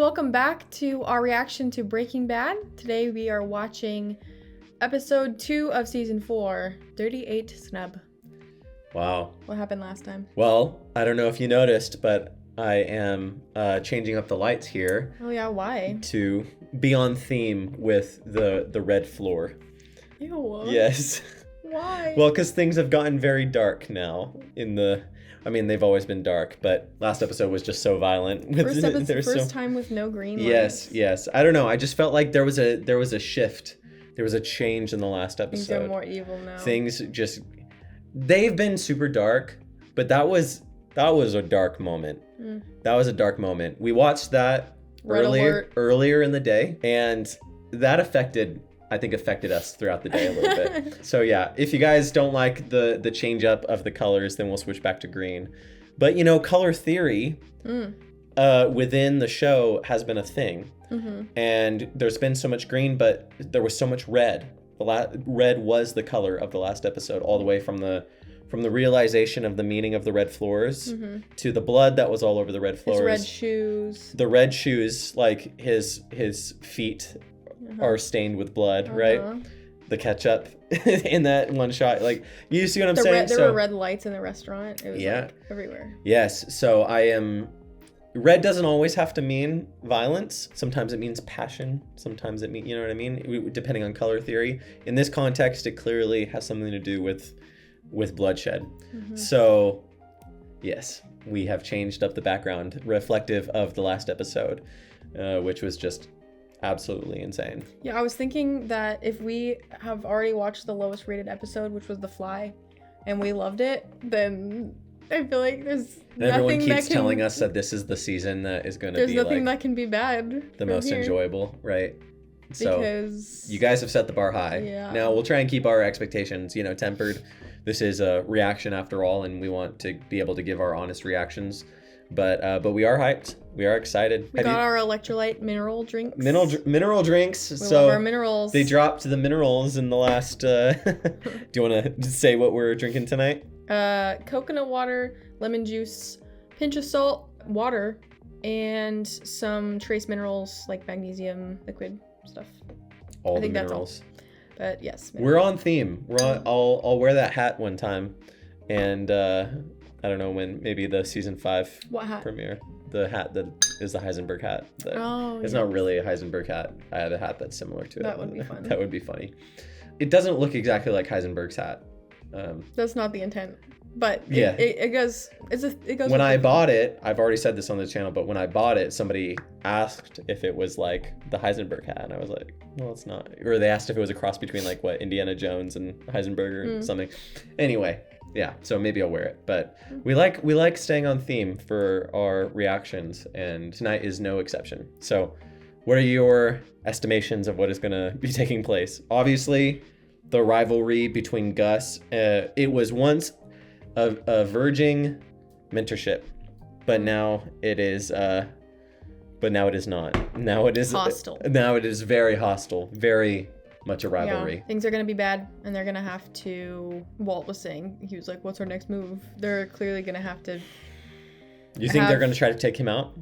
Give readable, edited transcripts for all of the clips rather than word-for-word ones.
welcome back to our reaction to Breaking Bad. Today we are watching episode 2 of season 4, 38 Snub. Wow. What happened last time? Well, I don't know if you noticed, but I am changing up the lights here. Oh yeah, why? To be on theme with the red floor. Ew. Yes. Why? Well, because things have gotten very dark now they've always been dark, but last episode was just so violent. First time with no green lights. Yes. I don't know. I just felt like there was a shift. There was a change in the last episode. Things are more evil now. They've been super dark, but that was a dark moment. That was a dark moment. We watched that earlier in the day, and that affected us throughout the day a little bit. So yeah, if you guys don't like the change up of the colors, then we'll switch back to green. But color theory within the show has been a thing. Mm-hmm. And there's been so much green, but there was so much red. Red was the color of the last episode, all the way from the realization of the meaning of the red floors to the blood that was all over the red floors. His red shoes. The red shoes, like his feet are stained with blood, right? The ketchup in that one shot. Like, you see what I'm saying? There were red lights in the restaurant. It was like everywhere. Yes. So red doesn't always have to mean violence. Sometimes it means passion. Sometimes it means, you know what I mean? Depending on color theory. In this context, it clearly has something to do with bloodshed. Mm-hmm. So, yes, we have changed up the background reflective of the last episode, which was just absolutely insane. Yeah, I was thinking that if we have already watched the lowest rated episode, which was The Fly, and we loved it, then I feel like there's everyone keeps telling us that this is the season that is going to be there's nothing that can be bad. The most enjoyable, right? So because you guys have set the bar high. Yeah. Now we'll try and keep our expectations, tempered. This is a reaction after all, and we want to be able to give our honest reactions. But we are hyped. We are excited. We got our electrolyte mineral drinks. Mineral drinks. We love our minerals. They dropped the minerals in the last. Do you want to say what we're drinking tonight? Coconut water, lemon juice, pinch of salt, water, and some trace minerals like magnesium, liquid stuff. All the minerals. That's all. But yes, we're on theme. I'll wear that hat one time, and I don't know when, maybe the season 5 premiere. The hat that is the Heisenberg hat. It's not really a Heisenberg hat. I have a hat that's similar to it. That would be fun. That would be funny. It doesn't look exactly like Heisenberg's hat. That's not the intent. But yeah, it goes. It goes. When I bought it, I've already said this on the channel, but when I bought it, somebody asked if it was like the Heisenberg hat, and I was like, well, it's not. Or they asked if it was a cross between like what, Indiana Jones and Heisenberg or something. Anyway, yeah, so maybe I'll wear it. But we like staying on theme for our reactions, and tonight is no exception. So, what are your estimations of what is going to be taking place? Obviously, the rivalry between Gus. It was once a verging mentorship, but now it is not. Now it is hostile. Now it is very hostile, very much a rivalry. Yeah, things are gonna be bad, and they're gonna have to. Walt was saying, he was like, "What's our next move?" They're clearly gonna have to. You think they're gonna try to take him out?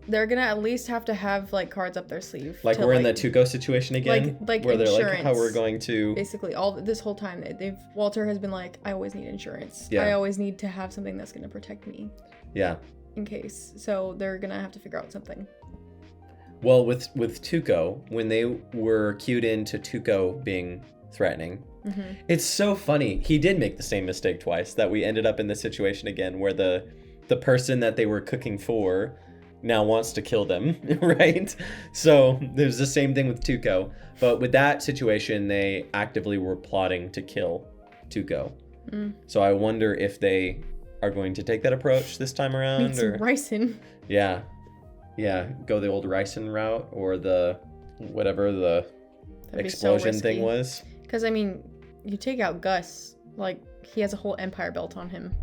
They're gonna at least have to have like cards up their sleeve. Like we're in the Tuco situation again, like where insurance. They're like, how we're going to basically this whole time Walter has been like, I always need insurance. Yeah. I always need to have something that's gonna protect me. Yeah. In case, so they're gonna have to figure out something. Well, with Tuco, when they were cued into Tuco being threatening, it's so funny. He did make the same mistake twice, that we ended up in this situation again where the person that they were cooking for now wants to kill them, right? So there's the same thing with Tuco. But with that situation, they actively were plotting to kill Tuco. So I wonder if they are going to take that approach this time around. Need some ricin. Yeah. Go the old ricin route, or the whatever the explosion thing was. Because I mean, you take out Gus, like he has a whole empire built on him.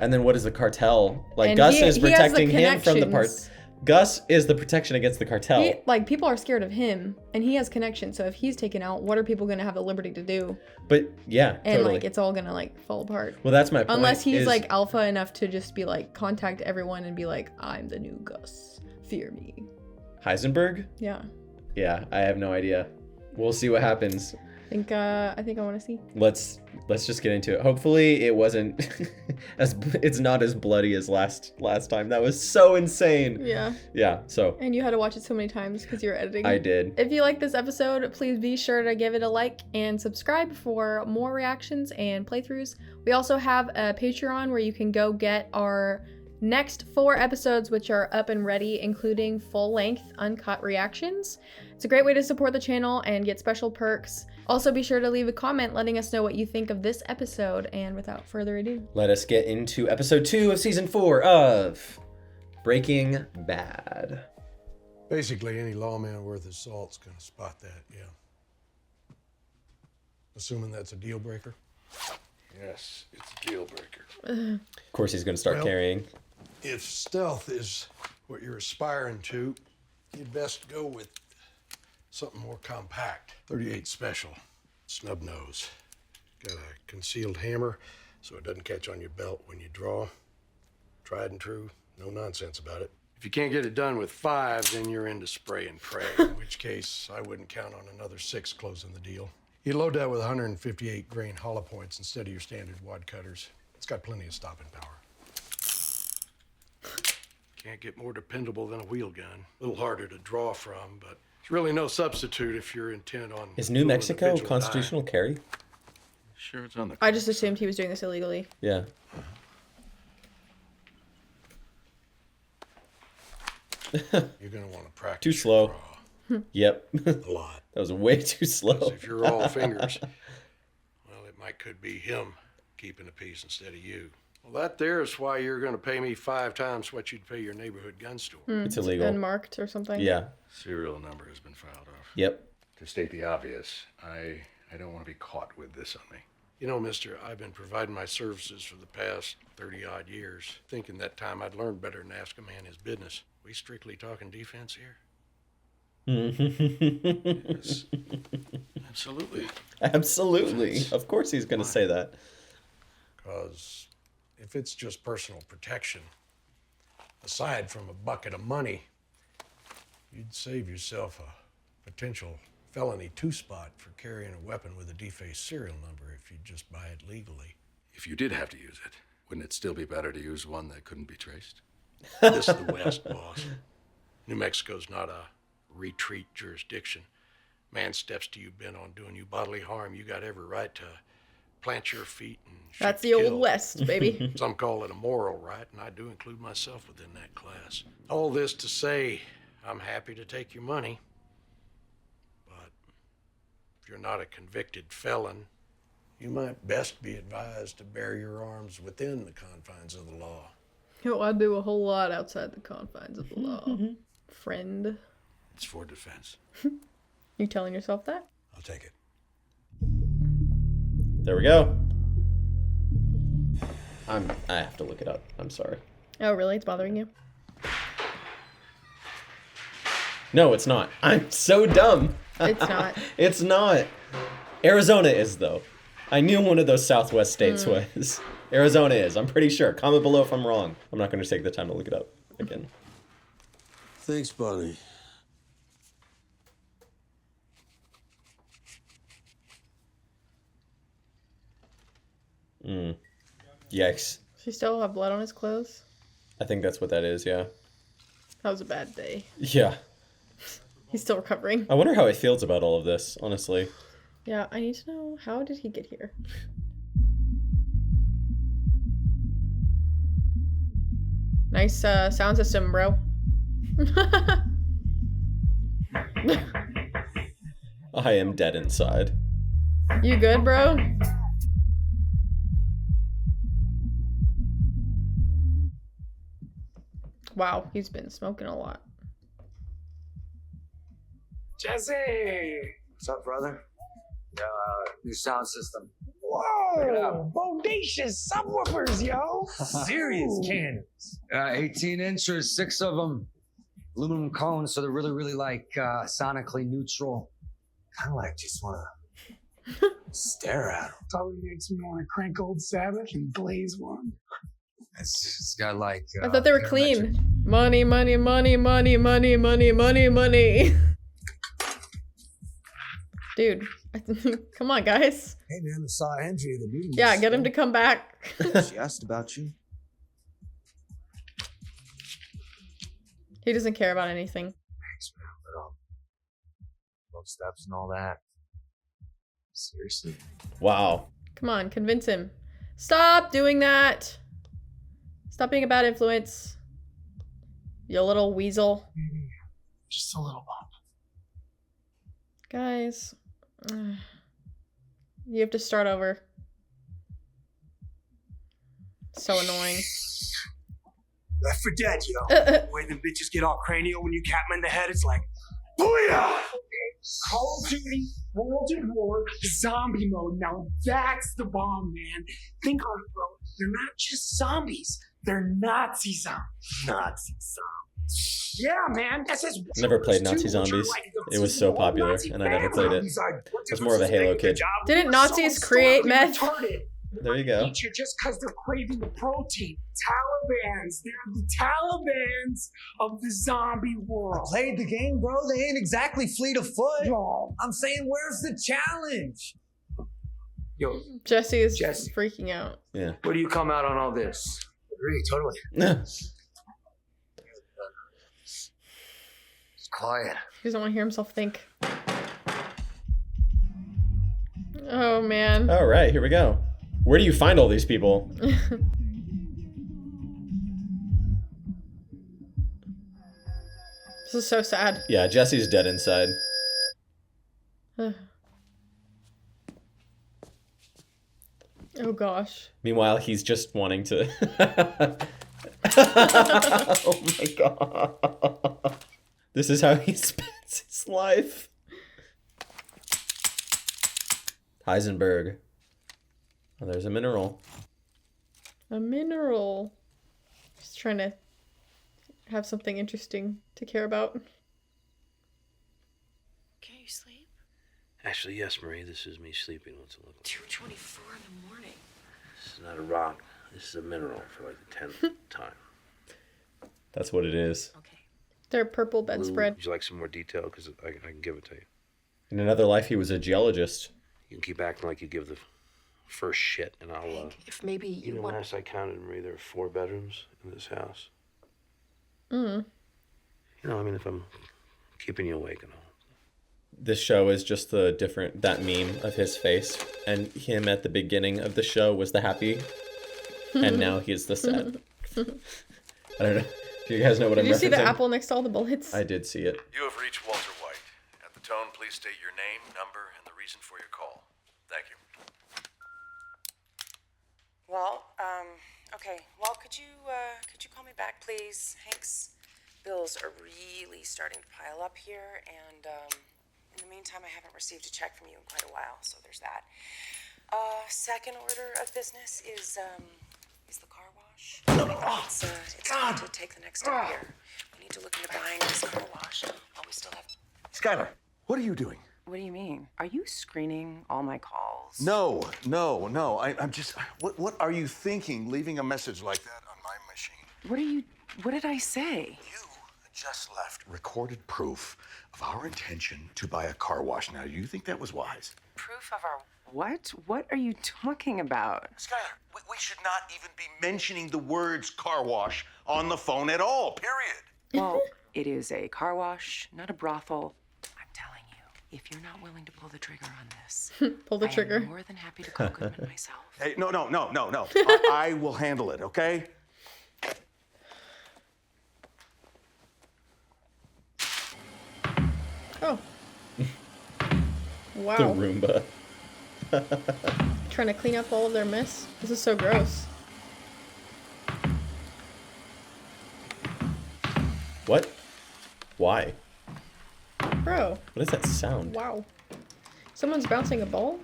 And then what is the cartel? Like, and Gus is protecting him from the parts. Gus is the protection against the cartel. People are scared of him, and he has connections. So if he's taken out, what are people going to have the liberty to do? But yeah, and totally. it's all going to fall apart. Well, that's my point. Unless he's alpha enough to just be contact everyone and be like, I'm the new Gus. Fear me. Heisenberg? Yeah. Yeah, I have no idea. We'll see what happens. I think I want to see. Let's just get into it. Hopefully it wasn't it's not as bloody as last time. That was so insane. Yeah. So and you had to watch it so many times because you were editing. I did. If you like this episode, please be sure to give it a like and subscribe for more reactions and playthroughs. We also have a Patreon where you can go get our next 4 episodes, which are up and ready, including full-length uncut reactions. It's a great way to support the channel and get special perks. Also, be sure to leave a comment letting us know what you think of this episode. And without further ado, let us get into episode 2 of season 4 of Breaking Bad. Basically, any lawman worth his salt's gonna spot that, yeah. Assuming that's a deal breaker? Yes, it's a deal breaker. Of course he's gonna start carrying. If stealth is what you're aspiring to, you'd best go with something more compact. 38 special, snub nose. Got a concealed hammer so it doesn't catch on your belt when you draw. Tried and true, no nonsense about it. If you can't get it done with 5, then you're into spray and pray, in which case I wouldn't count on another 6 closing the deal. You load that with 158 grain hollow points instead of your standard wad cutters. It's got plenty of stopping power. Can't get more dependable than a wheel gun. A little harder to draw from, but it's really no substitute if you're intent on... Is New Mexico constitutional carry? Sure, it's on the... I just assumed he was doing this illegally. Yeah. You're gonna want to practice. Too slow. Yep. A lot. That was way too slow. If you're all fingers, well, it could be him keeping the peace instead of you. Well, that there is why you're going to pay me 5 times what you'd pay your neighborhood gun store. It's illegal. Unmarked or something. Yeah. Serial number has been filed off. Yep. To state the obvious, I don't want to be caught with this on me. You know, mister, I've been providing my services for the past 30-odd years, thinking that time I'd learned better than ask a man his business. We strictly talking defense here? Yes. Absolutely. Absolutely. Of course he's going to say that. Because if it's just personal protection, aside from a bucket of money, you'd save yourself a potential felony 2-spot for carrying a weapon with a defaced serial number if you just buy it legally. If you did have to use it, wouldn't it still be better to use one that couldn't be traced? This is the West, boss. New Mexico's not a retreat jurisdiction. Man steps to you bent on doing you bodily harm, you got every right to plant your feet and shoot That's to the kill. old West, baby. Some call it a moral right, and I do include myself within that class. All this to say, I'm happy to take your money, but if you're not a convicted felon, you might best be advised to bear your arms within the confines of the law. Oh, I do a whole lot outside the confines of the law. Friend. It's for defense. You telling yourself that? I'll take it. There we go. I have to look it up. I'm sorry. Oh, really? It's bothering you? No, it's not. I'm so dumb. It's not. It's not. Arizona is, though. I knew one of those Southwest states was. Arizona is. I'm pretty sure. Comment below if I'm wrong. I'm not going to take the time to look it up again. Thanks, buddy. Yikes. Does he still have blood on his clothes? I think that's what that is, yeah. That was a bad day. Yeah. He's still recovering. I wonder how he feels about all of this, honestly. Yeah, I need to know, how did he get here? Nice sound system, bro. I am dead inside. You good, bro? Wow, he's been smoking a lot. Jesse! What's up, brother? New sound system. Whoa! Bodacious subwoofers, yo! Serious cannons. 18 inches, 6 of them. Aluminum cones, so they're really like sonically neutral. Kind of like just want to stare at them. Probably makes me want to crank old Sabbath and blaze one. It's got like. I thought they were parametric clean. Money, money, money, money, money, money, money, money. Dude, come on, guys. Hey, man, I saw Andrea at the meeting. Yeah, get him to come back. She asked about you. He doesn't care about anything. Thanks, man. But, 12 steps and all that. Seriously. Wow. Come on, convince him. Stop doing that. Stop being a bad influence. You little weasel. Maybe just a little bump. Guys. You have to start over. So annoying. Left for dead, yo. The way them bitches get all cranial when you cap them in the head, it's like, booyah! Call of Duty, World at War, zombie mode. Now that's the bomb, man. Think on it, bro. They're not just zombies. They're Nazi zombies. Nazi zombies. Yeah, man. That's his. Never played Nazi Zombies. It was so popular, and I never played it. I was more of a Halo kid. Didn't Nazis create meth? There you go. You just because they're craving the protein. Talibans. They're the Talibans of the zombie world. Played the game, bro. They ain't exactly fleet of foot. Yo. I'm saying, where's the challenge? Yo, Jesse is Jesse. freaking out. Yeah. where do you come out on all this? Agree, totally. It's quiet. He doesn't want to hear himself think. Oh, man. All right, here we go. Where do you find all these people? This is so sad. Yeah, Jesse's dead inside. Oh gosh. Meanwhile, he's just wanting to... Oh my god. This is how he spends his life. Heisenberg. Oh, there's a mineral. A mineral. Just trying to have something interesting to care about. Can't you sleep? Actually, yes, Marie, this is me sleeping. What's it look like? 2:24 in the morning. This is not a rock. This is a mineral for like the 10th time. That's what it is. Okay. Their purple bedspread. Would you like some more detail? Because I can give it to you. In another life, he was a geologist. You can keep acting like you give the first shit, and I'll... Hank, if maybe you know, want... last I counted, Marie, there are 4 bedrooms in this house. Mm. You know, I mean, if I'm keeping you awake and all. This show is just that meme of his face, and him at the beginning of the show was the happy, and now he's the sad. I don't know. Do you guys know what I'm referencing? Did you see the apple next to all the bullets? I did see it. You have reached Walter White. At the tone, please state your name, number, and the reason for your call. Thank you. Walt, okay. Walt, could you call me back, please? Hank's bills are really starting to pile up here, and, in the meantime, I haven't received a check from you in quite a while, so there's that. Second order of business is the car wash. It's time to take the next step here. We need to look into buying this car wash while we still have... Skyler, what are you doing? What do you mean? Are you screening all my calls? No. I'm just... What are you thinking, leaving a message like that on my machine? What did I say? You just left recorded proof of our intention to buy a car wash. Now, do you think that was wise? Proof of our what? What are you talking about? Skyler, we should not even be mentioning the words car wash on the phone at all, period. Well, it is a car wash, not a brothel. I'm telling you, if you're not willing to pull the trigger on this, pull the trigger. I'm more than happy to call Goodman myself. Hey, no. I will handle it, okay? Oh. Wow. The Roomba. Trying to clean up all of their mess. This is so gross. What? Why? Bro. What is that sound? Wow. Someone's bouncing a ball?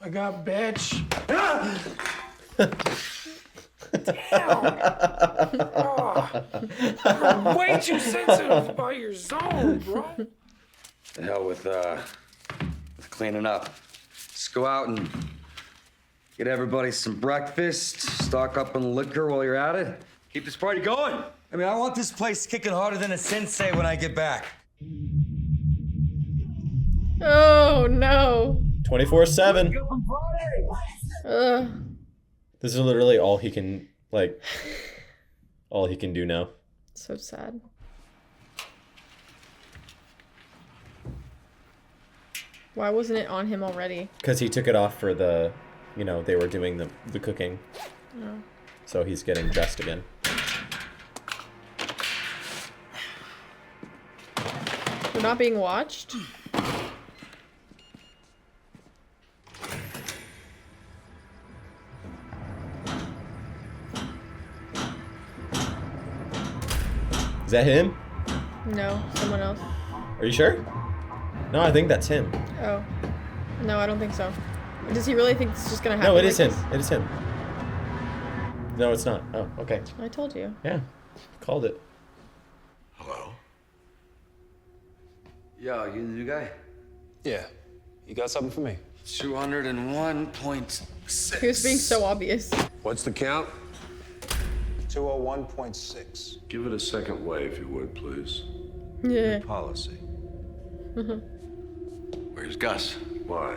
I got bitch. Damn. You're way too sensitive about your zone, bro. The hell with cleaning up. Let's go out and get everybody some breakfast, stock up on liquor while you're at it. Keep this party going. I mean, I want this place kicking harder than a sensei when I get back. Oh no. 24/7. Ugh. This is literally all he can, like, all he can do now. So sad. Why wasn't it on him already? Because he took it off for the, you know, they were doing the cooking. Oh. So he's getting dressed again. We're not being watched? Is that him? No, someone else. Are you sure? No, I think that's him. Oh. No, I don't think so. Does he really think it's just gonna happen? No, it is like him. this? It is him. No, it's not. Oh, okay. I told you. Yeah. Called it. Hello? Yo, you the new guy? Yeah. You got something for me? 201.6. He was being so obvious. What's the count? 201.6. Give it a second wave, if you would, please. Yeah. Policy. Where's Gus? Why?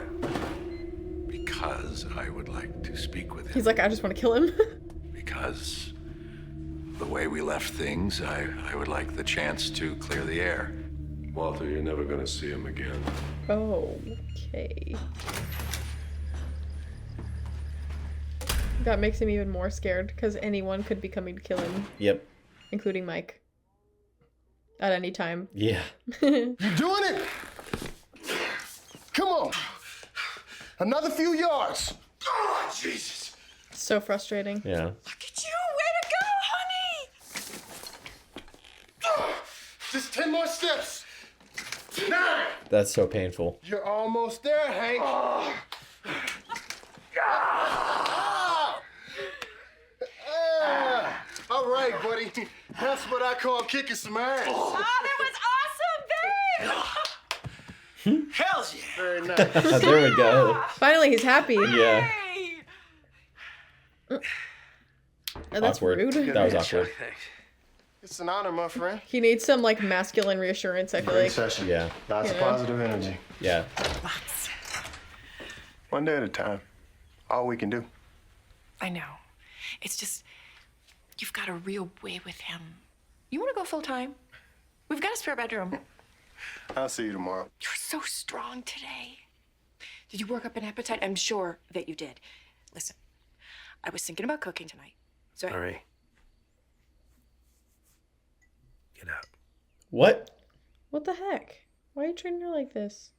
Because I would like to speak with him. He's like, I just want to kill him. Because the way we left things, I would like the chance to clear the air. Walter, you're never gonna see him again. Okay. That makes him even more scared because anyone could be coming to kill him. Yep. Including Mike. At any time. Yeah. You doing it? Come on. Another few yards. Oh, Jesus. So frustrating. Yeah. Look at you! Way to go, honey! Just 10 more steps. 9. That's so painful. You're almost there, Hank. All right, buddy. That's what I call kicking some ass. Oh, that was awesome, babe! Hell yeah! Very nice. There we go. Finally, he's happy. Yeah. Oh, that's Awkward. rude. That was awkward. It's an honor, my friend. He needs some like masculine reassurance, I feel Great like. session. Yeah. Lots of Yeah. positive energy. Yeah. Lots. One day at a time. All we can do. I know. It's just, you've got a real way with him. You want to go full time? We've got a spare bedroom. I'll see you tomorrow. You're so strong today. Did you work up an appetite? I'm sure that you did. Listen, I was thinking about cooking tonight. So Hurry. Get out. What? What the heck? Why are you treating her like this?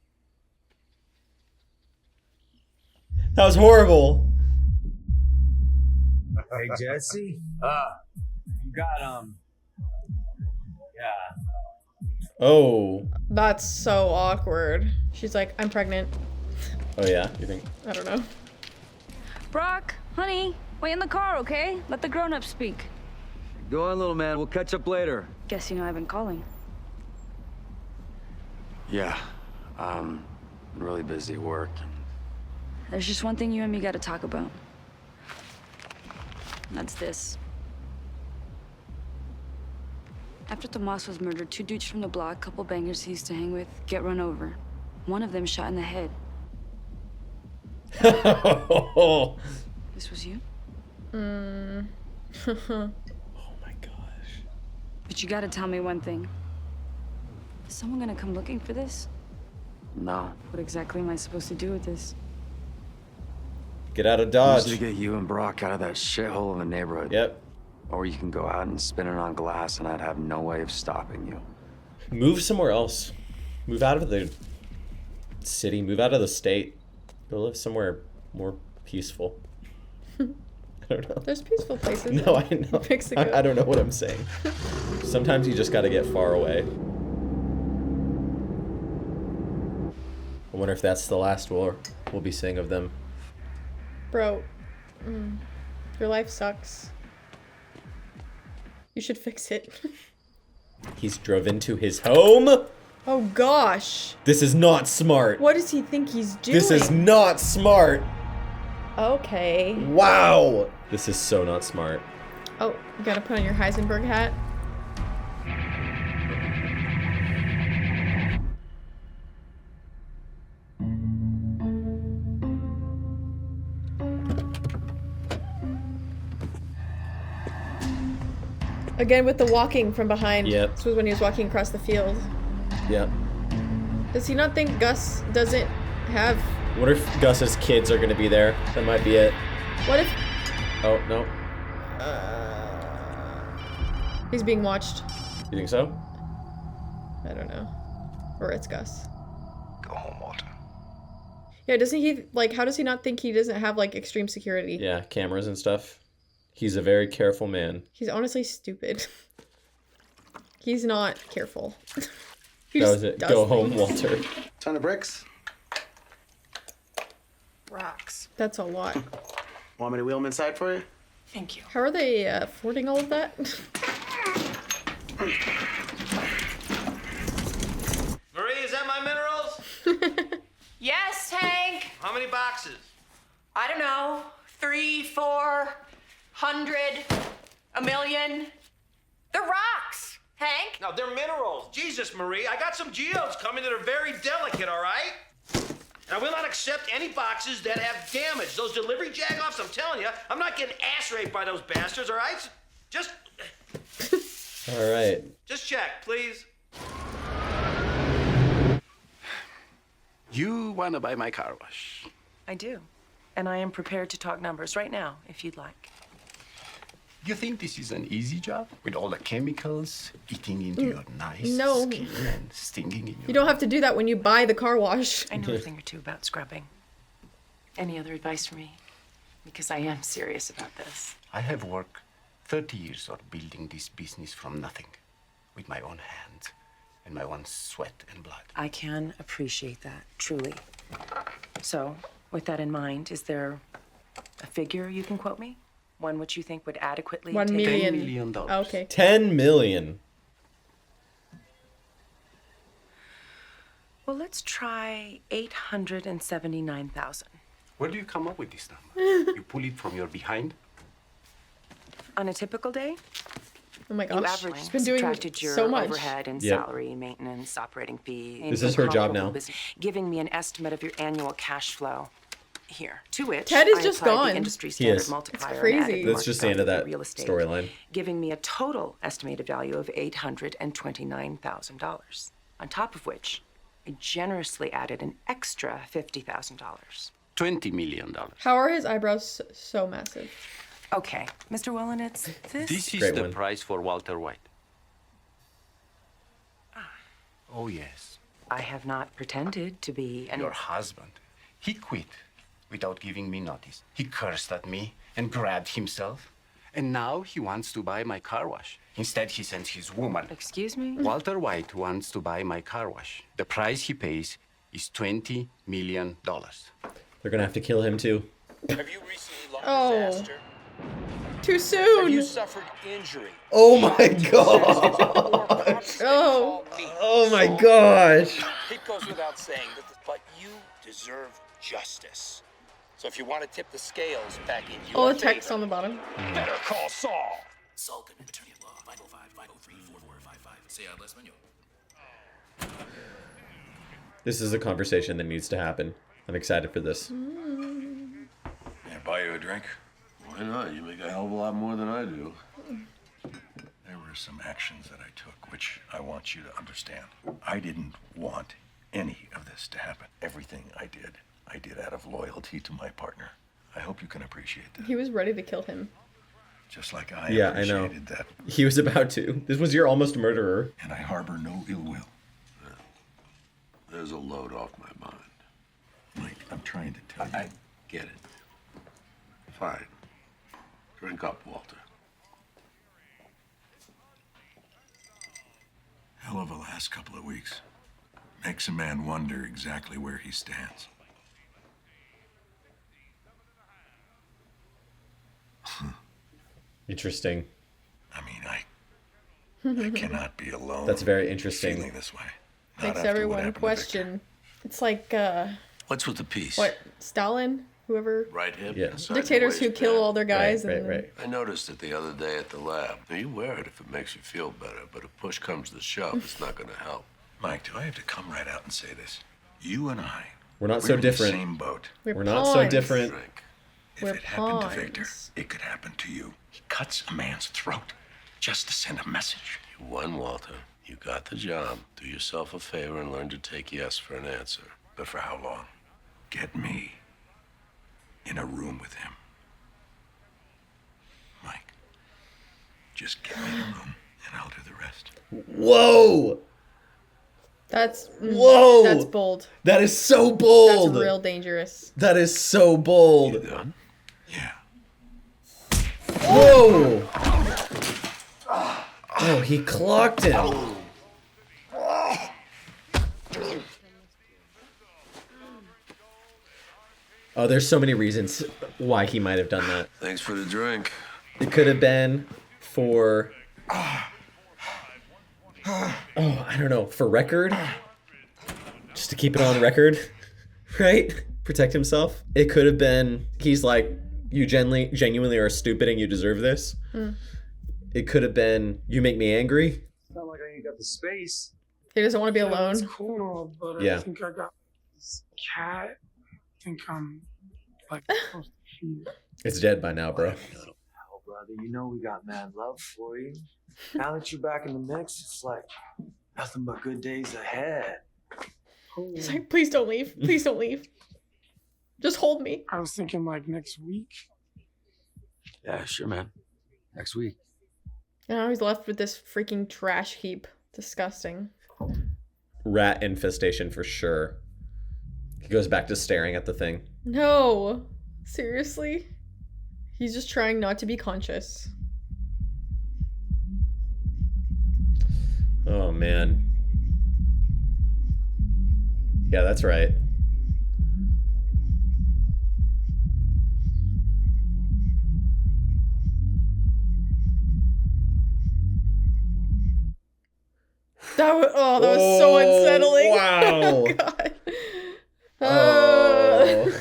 That was horrible. Hey, Jesse. You got, yeah. Oh. That's so awkward. She's like, I'm pregnant. Oh, yeah? You think? I don't know. Brock, honey, wait in the car, okay? Let the grown-ups speak. Go on, little man. We'll catch up later. Guess you know I've been calling. Yeah. I'm really busy at work. There's just one thing you and me gotta talk about. And that's this. After Tomas was murdered, 2 dudes from the block, couple bangers he used to hang with, get run over. One of them shot in the head. This was you? Oh my gosh. But you gotta tell me one thing. Is someone gonna come looking for this? No. What exactly am I supposed to do with this? Get out of I Dodge. to get you and Brock out of that shithole of a neighborhood. Yep. Or you can go out and spin it on glass and I'd have no way of stopping you. Move somewhere else. Move out of the city. Move out of the state. Go live somewhere more peaceful. I don't know. There's peaceful places. No, I know. Mexico. I don't know what I'm saying. Sometimes you just gotta get far away. I wonder if that's the last we'll be seeing of them. Bro, your life sucks. You should fix it. He's drove into his home? Oh gosh. This is not smart. What does he think he's doing? This is not smart. Okay. Wow. This is so not smart. Oh, you gotta put on your Heisenberg hat. Again with the walking from behind. Yep. This was when he was walking across the field. Yep. Does he not think Gus doesn't have... What if Gus's kids are gonna be there? That might be it. What if... Oh, no. He's being watched. You think so? I don't know. Or it's Gus. Go home, Walter. Yeah, doesn't he, like, how does he not think he doesn't have, like, extreme security? Yeah, cameras and stuff. He's a very careful man. He's honestly stupid. He's not careful. He That just was it. does Go things. home, Walter. Ton of bricks. Rocks. That's a lot. Want me to wheel them inside for you? Thank you. How are they affording all of that? Marie, is that my minerals? Yes, Hank. How many boxes? I don't know. 300, 400, 1,000,000. The rocks, Hank. No, they're minerals. Jesus, Marie, I got some geodes coming that are very delicate, all right? And I will not accept any boxes that have damage. Those delivery jagoffs, I'm telling you, I'm not getting ass raped by those bastards, all right? Just All right. check, please. You want to buy my car wash? I do. And I am prepared to talk numbers right now, if you'd like. You think this is an easy job? With all the chemicals eating into your nice No. skin and stinging in your... You don't have to do that when you buy the car wash. I know a thing or two about scrubbing. Any other advice for me? Because I am serious about this. I have worked 30 years on building this business from nothing. With my own hands and my own sweat and blood. I can appreciate that, truly. So, with that in mind, is there a figure you can quote me? One which you think would adequately... $1 take- million. $10 million. Okay. 10 million. Well, let's try 879,000. Where do you come up with this number? You pull it from your behind? On a typical day, Oh my you gosh. averaged, She's been doing subtracted your so much. overhead and Yep. salary, maintenance, operating fees. This is her job comparable now. business, giving me an estimate of your annual cash flow. Here, to which Ted is I just applied gone. the industry He standard is. multiplier. It's crazy. and added That's just the market end of value that for real estate, storyline. giving me a total estimated value of $829,000. On top of which, I generously added an extra $50,000. $20 million. How are his eyebrows so massive? Okay, Mr. Wollenitz, This is Great the one. price for Walter White. Oh, yes. I have not pretended to be an... Your husband. He quit without giving me notice. He cursed at me and grabbed himself. And now he wants to buy my car wash. Instead, he sends his woman. Excuse me? Walter White wants to buy my car wash. The price he pays is $20 million. They're gonna have to kill him too. Have you recently lost Oh. disaster? Too Have soon. you suffered injury? Oh my gosh. Oh. Oh my gosh. It goes without saying, but you deserve justice. So if you want to tip the scales back in your All the favor, text on the bottom. better call Saul. Saul Goodman, attorney at law, 505-503-4455. Say habla español. This is a conversation that needs to happen. I'm excited for this. Can I buy you a drink? Why not? You make a hell of a lot more than I do. There were some actions that I took, which I want you to understand. I didn't want any of this to happen. Everything I did out of loyalty to my partner. I hope you can appreciate that. He was ready to kill him. Just like I Yeah, I know. appreciated that. He was about to. This was your almost murderer. And I harbor no ill will. There's a load off my mind. Mike, I'm trying to tell you. I get it. Fine. Drink up, Walter. Hell of a last couple of weeks. Makes a man wonder exactly where he stands. Interesting. I mean, I cannot be alone. That's very interesting. Feeling this way. Not Makes after what everyone happened to question. It's like, What's with the piece? what, Stalin? Whoever? Right hip. Yeah. inside Dictators the who kill waistband. all their guys. Right, and right, then- right. I noticed it the other day at the lab. Now, you wear it if it makes you feel better, but if push comes to shove, it's not going to help. Mike, do I have to come right out and say this? You and I, We're not we're so in different. the same boat. We're not so pawns. different. Drink. If We're it happened to pawns. Victor, it could happen to you. He cuts a man's throat. just to send a message. You won, Walter. You got the job. Do yourself a favor and learn to take yes for an answer. But for how long? Get me in a room with him. Mike, just get me in a room and I'll do the rest. Whoa! That's Whoa! That's bold. That is so bold. That's real dangerous. That is so bold. You done? Yeah. Whoa! Oh, he clocked him. Oh, there's so many reasons why he might have done that. Thanks for the drink. It could have been for... Oh, I don't know. For record? Just to keep it on record, right? Protect himself. It could have been, he's like, you genuinely are stupid and you deserve this. It could have been, you make me angry. Not like I ain't got the space. He doesn't want to be alone. It's cool and all, but Yeah. I think I got this cat. I think I'm like supposed to feed it. It's dead by now, bro. Oh, brother, you know we got mad love for you. Now that you're back in the mix, it's like nothing but good days ahead. He's like, please don't leave. Please don't leave. Just hold me. I was thinking like next week. Yeah, sure, man. Next week. And now he's left with this freaking trash heap. Disgusting. Rat infestation for sure. He goes back to staring at the thing. No. Seriously? He's just trying not to be conscious. Oh, man. Yeah, that's right. That was so unsettling. Wow. Oh,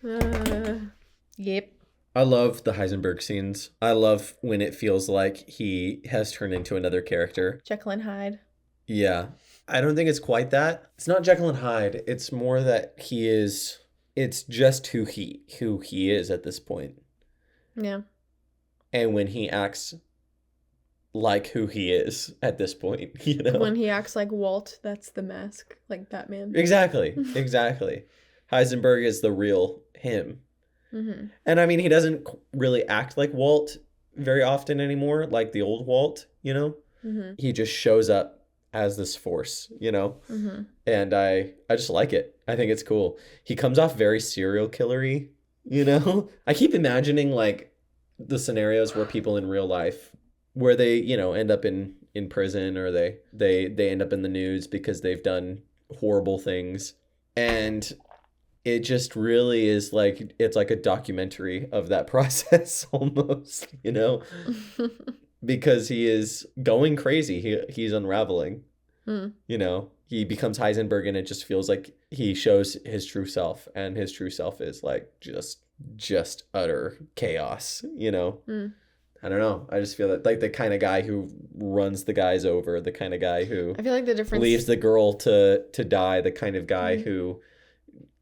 God. Yep. I love the Heisenberg scenes. I love when it feels like he has turned into another character. Jekyll and Hyde. Yeah. I don't think it's quite that. It's not Jekyll and Hyde. It's more that it's just who he is at this point. Yeah. And when he acts like who he is at this point, you know? When he acts like Walt, that's the mask, like Batman. Exactly. Heisenberg is the real him. Mm-hmm. And I mean, he doesn't really act like Walt very often anymore, like the old Walt, you know? Mm-hmm. He just shows up as this force, you know? Mm-hmm. And I just like it. I think it's cool. He comes off very serial killer-y, you know? I keep imagining like the scenarios where people in real life, where they, you know, end up in prison, or they end up in the news because they've done horrible things. And it just really is like, it's like a documentary of that process almost, you know? Because he is going crazy. He's unraveling, you know? He becomes Heisenberg and it just feels like he shows his true self, and his true self is like just utter chaos, you know? I don't know. I just feel that like the kind of guy who runs the guys over, the kind of guy who I feel like the difference leaves the girl to die, the kind of guy who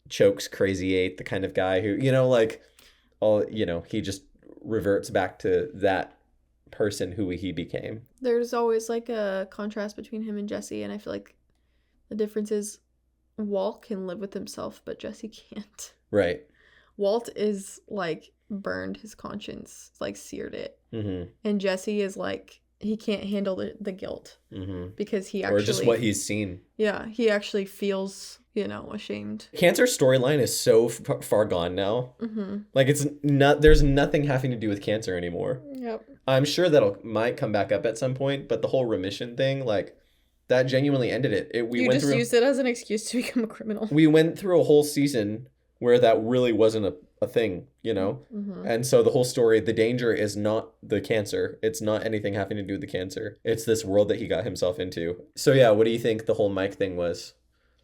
chokes Crazy 8, the kind of guy who, you know, like all, you know, he just reverts back to that person who he became. There's always like a contrast between him and Jesse, and I feel like the difference is Walt can live with himself, but Jesse can't. Right. Walt is like burned his conscience, like seared it. Mm-hmm. And Jesse is like, he can't handle the guilt because he actually... Or just what he's seen. Yeah, he actually feels, you know, ashamed. Cancer storyline is so far gone now. Mm-hmm. Like there's nothing having to do with cancer anymore. Yep. I'm sure might come back up at some point, but the whole remission thing, like, that genuinely ended it. You just used it as an excuse to become a criminal. We went through a whole season where that really wasn't a thing, you know? Mm-hmm. And so the whole story, the danger is not the cancer. It's not anything having to do with the cancer. It's this world that he got himself into. So yeah, what do you think the whole Mike thing was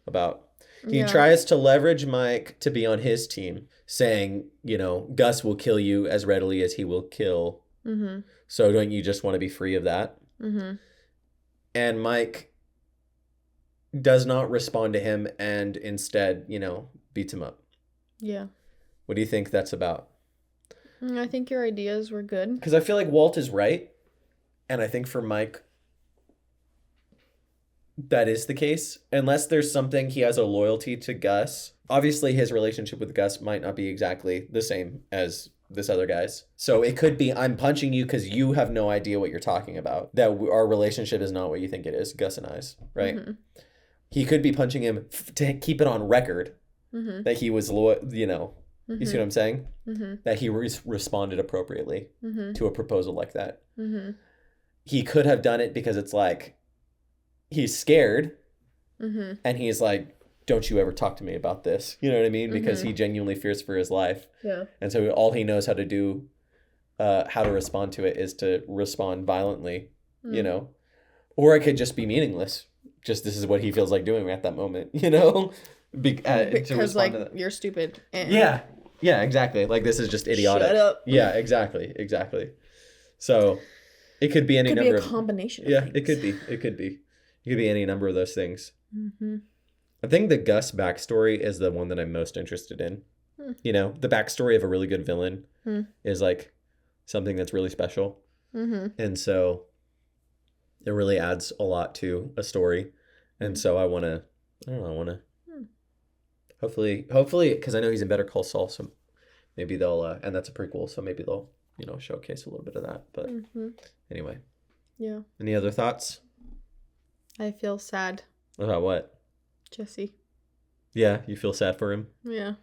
about? He tries to leverage Mike to be on his team, saying, you know, Gus will kill you as readily as he will kill. Mm-hmm. So don't you just want to be free of that? Mm-hmm. And Mike does not respond to him and instead, you know, beats him up. Yeah. What do you think that's about? I think your ideas were good. Because I feel like Walt is right. And I think for Mike, that is the case. Unless there's something, he has a loyalty to Gus. Obviously, his relationship with Gus might not be exactly the same as this other guy's. So it could be, I'm punching you because you have no idea what you're talking about. That our relationship is not what you think it is, Gus and I's, right? Mm-hmm. He could be punching him to keep it on record that he was loyal, you know. You see what I'm saying? That he responded appropriately to a proposal like that. He could have done it because it's like, he's scared and he's like, don't you ever talk to me about this. You know what I mean? Because he genuinely fears for his life. Yeah. And so all he knows how to do, how to respond to it is to respond violently, you know? Or it could just be meaningless. Just this is what he feels like doing at that moment, you know? Because like, you're stupid. And... Yeah, exactly. Like, this is just idiotic. Shut up. Yeah, exactly. So it could be any number of... It could be a combination of things. It could be. It could be any number of those things. I think the Gus backstory is the one that I'm most interested in. You know, the backstory of a really good villain is like something that's really special. And so it really adds a lot to a story. And so I want to hopefully, because I know he's in Better Call Saul, so maybe they'll, and that's a prequel, so maybe they'll, you know, showcase a little bit of that. But anyway. Yeah. Any other thoughts? I feel sad. About what? Jesse. Yeah, you feel sad for him? Yeah.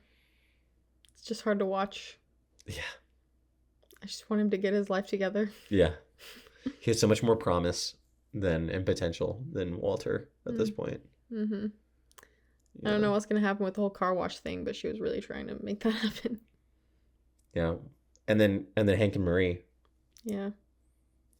It's just hard to watch. Yeah. I just want him to get his life together. Yeah. He has so much more promise and potential than Walter at this point. I don't know what's going to happen with the whole car wash thing, but she was really trying to make that happen. Yeah. And then Hank and Marie. Yeah.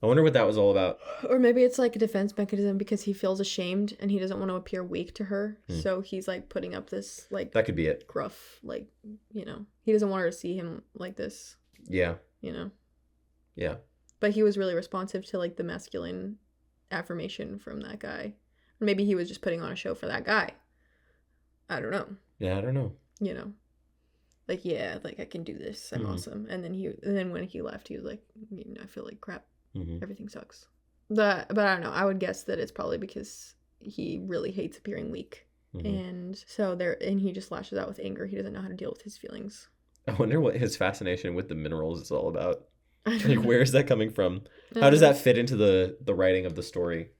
I wonder what that was all about. Or maybe it's like a defense mechanism because he feels ashamed and he doesn't want to appear weak to her. So he's like putting up this like... That could be it. Gruff, like, you know. He doesn't want her to see him like this. Yeah. You know? Yeah. But he was really responsive to like the masculine affirmation from that guy. Or maybe he was just putting on a show for that guy. I don't know. Yeah, I don't know. You know, like, yeah, like I can do this. I'm awesome. And then when he left, he was like, you know, I feel like crap. Everything sucks. But I don't know. I would guess that it's probably because he really hates appearing weak, and so and he just lashes out with anger. He doesn't know how to deal with his feelings. I wonder what his fascination with the minerals is all about. Like, where is that coming from? How does that fit into the writing of the story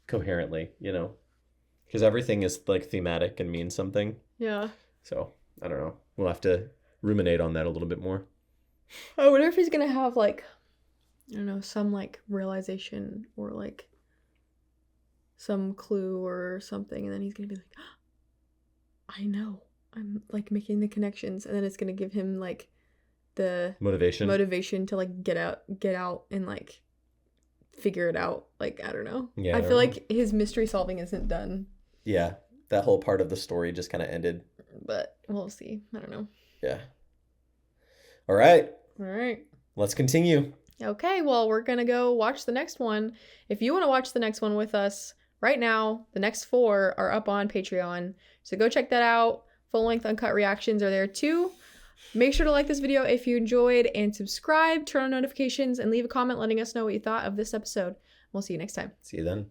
coherently? You know. Because everything is like thematic and means something. Yeah. So I don't know. We'll have to ruminate on that a little bit more. I wonder if he's gonna have like, I don't know, some like realization or like some clue or something, and then he's gonna be like, oh, I know, I'm like making the connections, and then it's gonna give him like the motivation to like get out and like figure it out. Like, I don't know. Yeah. I feel like his mystery solving isn't done. Yeah, that whole part of the story just kind of ended. But we'll see. I don't know. Yeah. All right. Let's continue. Okay, well, we're going to go watch the next one. If you want to watch the next one with us, right now, the next 4 are up on Patreon. So go check that out. Full-length uncut reactions are there too. Make sure to like this video if you enjoyed and subscribe, turn on notifications, and leave a comment letting us know what you thought of this episode. We'll see you next time. See you then.